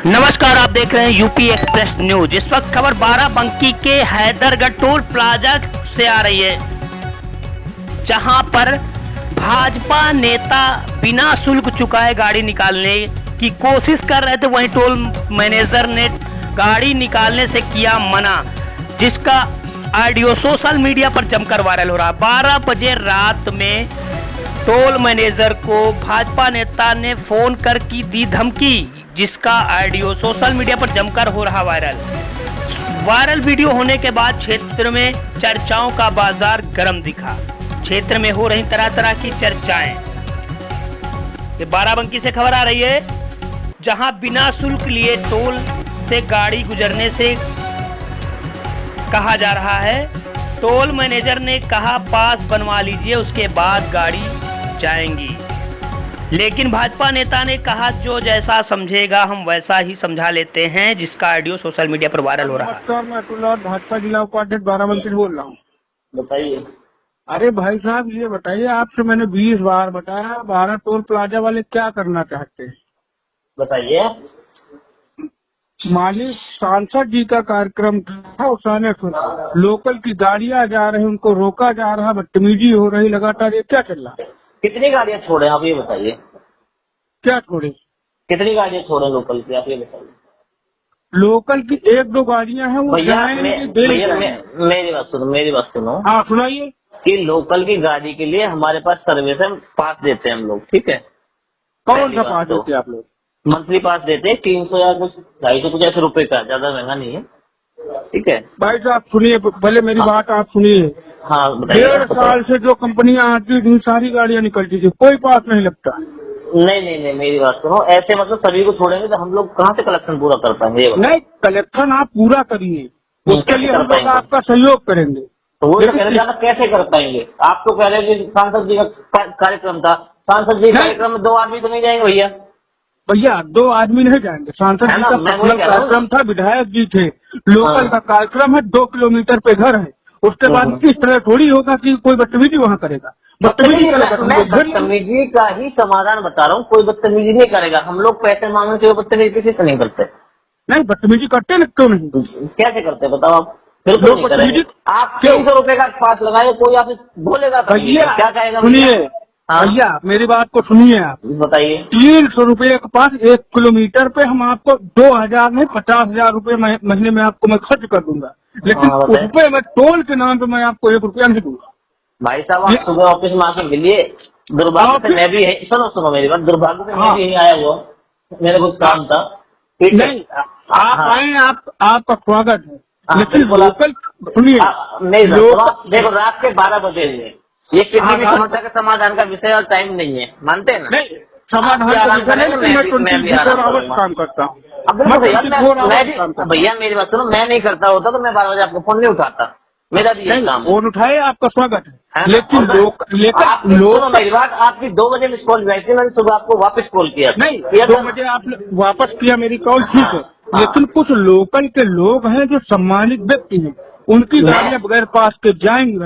नमस्कार, आप देख रहे हैं यूपी एक्सप्रेस न्यूज। इस वक्त खबर बाराबंकी के हैदरगढ़ टोल प्लाजा से आ रही है, जहां पर भाजपा नेता बिना शुल्क चुकाए गाड़ी निकालने की कोशिश कर रहे थे। वहीं टोल मैनेजर ने गाड़ी निकालने से किया मना, जिसका ऑडियो सोशल मीडिया पर जमकर वायरल हो रहा है। 12 बजे रात में टोल मैनेजर को भाजपा नेता ने फोन कर की दी धमकी, जिसका ऑडियो सोशल मीडिया पर जमकर हो रहा वायरल वीडियो होने के बाद क्षेत्र में चर्चाओं का बाजार गर्म दिखा। क्षेत्र में हो रही तरह तरह की चर्चाएं। ये बाराबंकी से खबर आ रही है, जहां बिना शुल्क लिए टोल से गाड़ी गुजरने से कहा जा रहा है। टोल मैनेजर ने कहा पास बनवा लीजिए, उसके बाद गाड़ी जाएंगी। लेकिन भाजपा नेता ने कहा जो जैसा समझेगा हम वैसा ही समझा लेते हैं, जिसका ऑडियो सोशल मीडिया पर वायरल हो रहा है। नमस्कार, मैं अतुल और भाजपा जिला उपाध्यक्ष बाराबंकी से बोल रहा हूँ। बताइए। अरे भाई साहब, ये बताइए, आपसे मैंने 20 बार बताया, 12 टोल प्लाजा वाले क्या करना चाहते हैं? बताइए। मालिक सांसद जी का कार्यक्रम था, उसाने लोकल की गाड़ियां जा रही, उनको रोका जा रहा, बदतमीजी हो रही लगातार। ये क्या चल रहा है? कितनी गाड़ियां छोड़े आप ये बताइए। क्या छोड़े? कितनी गाड़ियां छोड़े लोकल की आप ये बताइए। लोकल की 1-2 गाड़ियां हैं, वो भैया मेरी बात सुनो। हाँ, सुनाइए। कि लोकल की गाड़ी के लिए हमारे पास सर्विस है, पास देते हैं हम लोग, ठीक है। कौन सा पास देते हैं आप लोग? मंथली पास देते हैं 300 या कुछ 250 कुछ ऐसे रुपए का, ज्यादा महंगा नहीं है, ठीक है। भाई साहब सुनिए, पहले मेरी बात आप सुनिए। हाँ, 1.5 साल से जो कंपनियां आती थी सारी गाड़ियां निकलती थी, कोई पास नहीं लगता। नहीं, मेरी बात सुनो। ऐसे मतलब सभी को छोड़ेंगे तो हम लोग कहाँ से कलेक्शन पूरा कर पाएंगे? नहीं, कलेक्शन आप पूरा करिए, उसके लिए हम लोग आपका सहयोग करेंगे। तो वो कैसे कर पाएंगे? आप तो कह रहे हैं कि सांसद जी का कार्यक्रम था, सांसद जी कार्यक्रम में 2 आदमी तो नहीं जाएंगे भैया। भैया 2 आदमी नहीं जाएंगे। सांसद जी का कार्यक्रम था, विधायक जी थे। लोकल का कार्यक्रम है, 2 किलोमीटर पे घर है। उसके बाद इस तरह थोड़ी होगा कि कोई बदतमीजी वहाँ करेगा। बदतमीजी का ही समाधान बता रहा हूँ, कोई बदतमीजी नहीं करेगा। हम लोग पैसे मांगने से बदतमीजी किसी से नहीं करते। नहीं, बदतमीजी करते ना, क्यों नहीं? कैसे करते बताओ आप? बिल्कुल नहीं करेंगे। आप 300 रुपए का पास लगाए, कोई आपसे बोलेगा भैया? क्या कहेगा? सुनिए भैया, मेरी बात को सुनिए आप। बताइए। 300 रुपये के पास 1 किलोमीटर पे हम आपको 2000 नहीं 50,000 रुपये महीने में आपको मैं खर्च कर दूंगा, लेकिन उस पे मैं टोल के नाम पे मैं आपको 1 रुपया नहीं दूंगा। भाई साहब, आप सुबह ऑफिस में आके मिलिए। दुर्भाग्य से मैं भी सुनो मेरी बात, दुर्भाग्य से मैं भी यही आया हुआ, मेरा कुछ काम था। नहीं, आप आए, आपका स्वागत है, लेकिन लोकल सुनिए। नहीं देखो, रात के 12 बजे ये किसी भी समस्या के समाधान का विषय और टाइम नहीं है, मानते हैं ना? नहीं, समाधान काम करता हूँ। भैया मेरी बात सुनो, मैं नहीं करता होता तो मैं 12 बजे आपको फोन नहीं उठाता। मेरा भी यही काम। फोन उठाए, आपका स्वागत है, लेकिन मेरी बात, आपकी 2 बजे मिस कॉल आई थी, मैंने सुबह आपको वापस कॉल किया। नहीं, 2 बजे आपने वापस किया मेरी कॉल, ठीक है, लेकिन कुछ लोकल के लोग हैं जो सम्मानित व्यक्ति हैं, उनकी गाड़ियां बगैर पास के जाएंगी।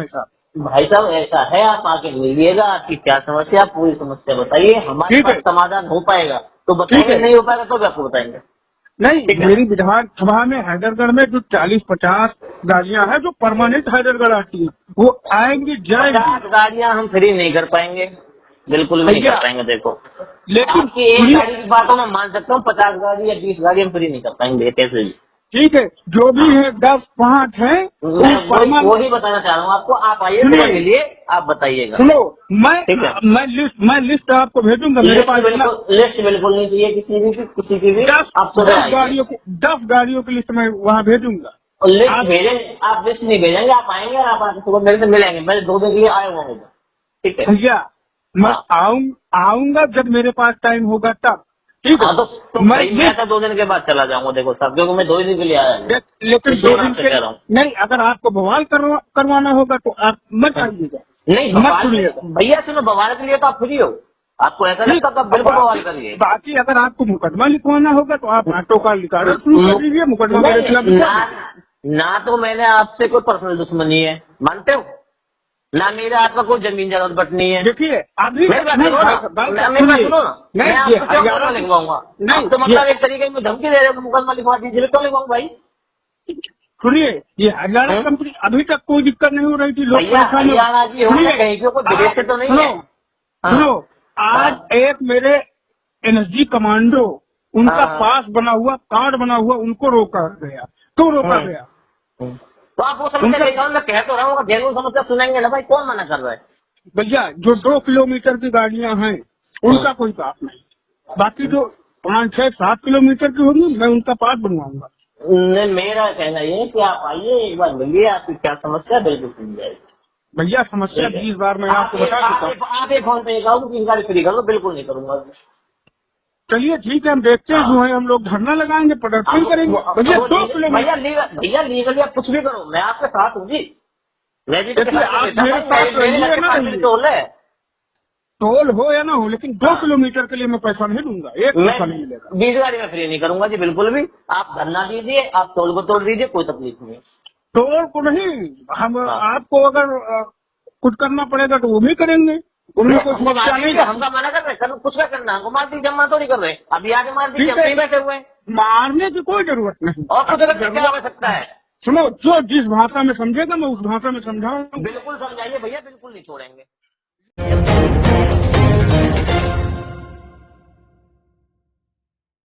भाई साहब ऐसा है, आप आके मिलिएगा, आपकी क्या समस्या, पूरी समस्या बताइए, हमारे पास समाधान हो पाएगा तो बताएंगे, नहीं हो पाएगा तो भी आपको बताएंगे। नहीं, मेरी विधानसभा में हैदरगढ़ में जो 40-50 गाड़ियां हैं जो परमानेंट हैदरगढ़ आती है, वो आएंगी जाएंगी। 50 गाड़ियां हम फ्री नहीं कर पाएंगे, बिल्कुल नहीं कर पाएंगे। देखो, लेकिन आपकी 1 गाड़ी की बातों में मान सकता हूँ, 50 गाड़ी या 20 गाड़ी हम फ्री नहीं कर पाएंगे, कैसे भी। ठीक है, जो भी है 10-5 है, वही बताना चाह रहा हूँ आपको। आप आइए सुबह के लिए, आप बताइएगा। सुनो, मैं लिस्ट आपको भेजूंगा। मेरे पास लिस्ट बिल्कुल नहीं चाहिए किसी की भी। 10 गाड़ियों की लिस्ट मैं वहाँ भेजूंगा। और लिस्ट भेजेंगे, आप लिस्ट नहीं भेजेंगे, आप आएंगे और आप आके सुबह मेरे से मिलेंगे। मैं 2 दिन के लिए आया हुआ हूँ, ठीक है भैया। मैं आऊंगा जब मेरे पास टाइम होगा तब, ठीक है। तो मैं तो 2 दिन के बाद चला जाऊंगा, देखो साहब, क्योंकि मैं 2 दिन के लिए आया हूँ। लेकिन 2 दिन के नहीं, अगर आपको बवाल करवाना होगा तो आप मत आइएगा। नहीं, भैया सुनो, बवाल के लिए तो आप फ्री हो, आपको ऐसा लगता तो आप बिल्कुल बवाल करिए। बाकी अगर आपको मुकदमा लिखवाना होगा तो आप ऑटो कार लिखा शुरू कर दीजिए, मुकदमा। ना तो मैंने आपसे कोई पर्सनल दुश्मनी है, मानते हो? ना मेरे हाथ में कोई जमीन जगह बटनी है। देखिए अभी मेरी बात सुनो ना, मेरी बात सुनो ना, मैं आपको क्यों मुकदमा लिखवाऊंगा? नहीं तो मतलब एक तरीके में धमकी दे रहे हो, मुकदमा लिखवा दीजिए, तो लिखवाऊँ भाई। सुनिए, ये हरियाणा कंपनी अभी तक कोई दिक्कत नहीं हो रही थी। लोग हरियाणा की हो कहीं की, कोई विदेश से तो नहीं है। सुनो, आज एक मेरे एनएसजी कमांडो, उनका पास बना हुआ, कार्ड बना हुआ, उनको रोका गया। क्यों रोका गया? तो आप वो समस्या लेकर, मैं कह तो रहा हूँ, जरूर समस्या सुनेंगे ना भाई, कौन मना कर रहा है? भैया जो 2 किलोमीटर की गाड़ियां हैं उनका कोई बात नहीं, बाकी जो 5, 6, 7 किलोमीटर की होगी मैं उनका पास बनवाऊंगा। नहीं, मेरा कहना ये है कि आप आइए, एक बार मिलिए, आपकी क्या समस्या बिल्कुल सुन जाएगी। भैया समस्या 20 बार मैं आपको बता चुका हूँ। आप एक फोन पे कहो कि गाड़ी फ्री कर लो, बिल्कुल नहीं करूंगा। चलिए ठीक है, हम देखते हैं जो है, हम लोग धरना लगाएंगे, प्रदर्शन करेंगे। भैया 2 किलोमीटर, भैया लीगली आप कुछ भी करो, मैं आपके साथ हूँ जी। मैं जी देखिए आप मेरे साथ रहिए ना, टोल है, टोल हो या ना हो, लेकिन 2 किलोमीटर के लिए मैं पैसा नहीं दूंगा, एक पैसा नहीं मिलेगा। 20 गाड़ी में फ्री नहीं करूंगा जी, बिल्कुल भी। आप धरना दीजिए, आप टोल को तोड़ दीजिए, कोई तकलीफ नहीं। टोल को नहीं, हम आपको अगर कुछ करना पड़ेगा तो वो भी करेंगे, उनमें कोई समस्या नहीं। हमका मना कर रहे हैं, कुछ क्या करना, हमको मार दीजिए, हम तो नहीं कर रहे, अभी आगे मार दीजिए, हम नहीं बैठे हुए हैं। मारने की कोई जरूरत नहीं। और कुछ अगर क्या हो सकता है? सुनो, जो जिस भाषा में समझेगा मैं उस भाषा में समझाऊंगा। बिल्कुल समझाइए भैया, बिल्कुल नहीं छोड़ेंगे।